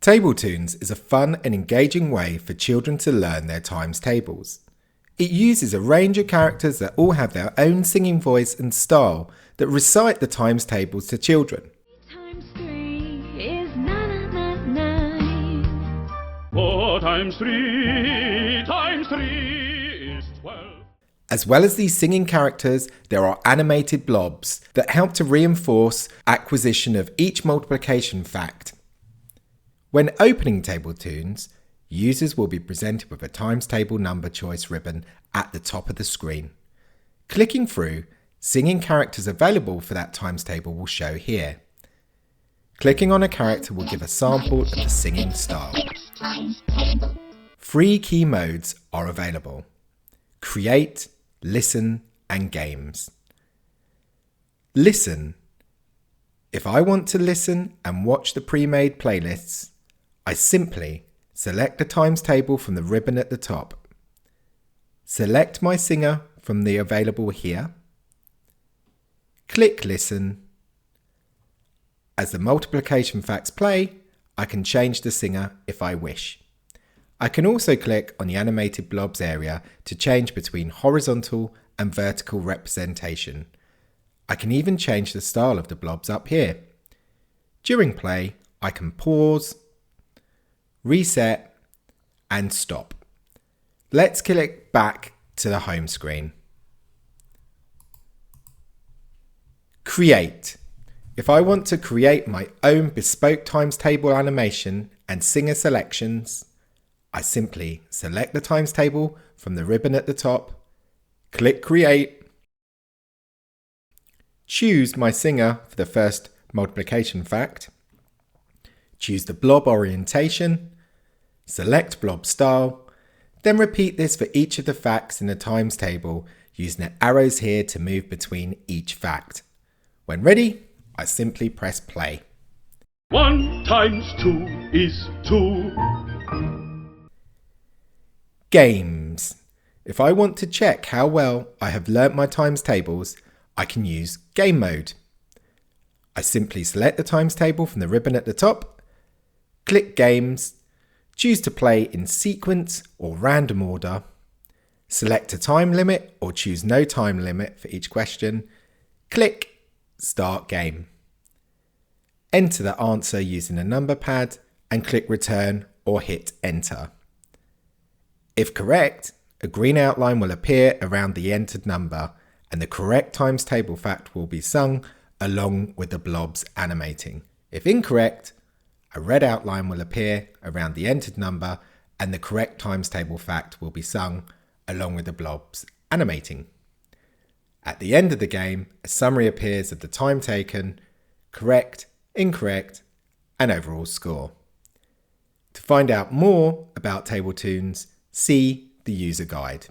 Table Toons is a fun and engaging way for children to learn their times tables. It uses a range of characters that all have their own singing voice and style that recite the times tables to children. 4 times 3 times 3 is 12. As well as these singing characters, there are animated blobs that help to reinforce acquisition of each multiplication fact. When opening Table Toons, users will be presented with a times table number choice ribbon at the top of the screen. Clicking through, singing characters available for that times table will show here. Clicking on a character will give a sample of the singing style. 3 key modes are available: Create, Listen, and Games. Listen. If I want to listen and watch the pre-made playlists, I simply select the times table from the ribbon at the top. Select my singer from the available here. Click Listen. As the multiplication facts play, I can change the singer if I wish. I can also click on the animated blobs area to change between horizontal and vertical representation. I can even change the style of the blobs up here. During play, I can pause, reset, and stop. Let's click back to the home screen. Create. If I want to create my own bespoke times table animation and singer selections, I simply select the times table from the ribbon at the top, click Create, choose my singer for the first multiplication fact, choose the blob orientation, select blob style, then repeat this for each of the facts in the times table using the arrows here to move between each fact. When ready, I simply press play. 1 times 2 is 2. Games. If I want to check how well I have learnt my times tables, I can use Game Mode. I simply select the times table from the ribbon at the top, click Games, choose to play in sequence or random order, select a time limit or choose no time limit for each question, click Start Game. Enter the answer using a number pad and click Return or hit Enter. If correct, a green outline will appear around the entered number and the correct times table fact will be sung along with the blobs animating. If incorrect, a red outline will appear around the entered number and the correct times table fact will be sung along with the blobs animating. At the end of the game, a summary appears of the time taken, correct, incorrect, and overall score. To find out more about Table Toons, see the user guide.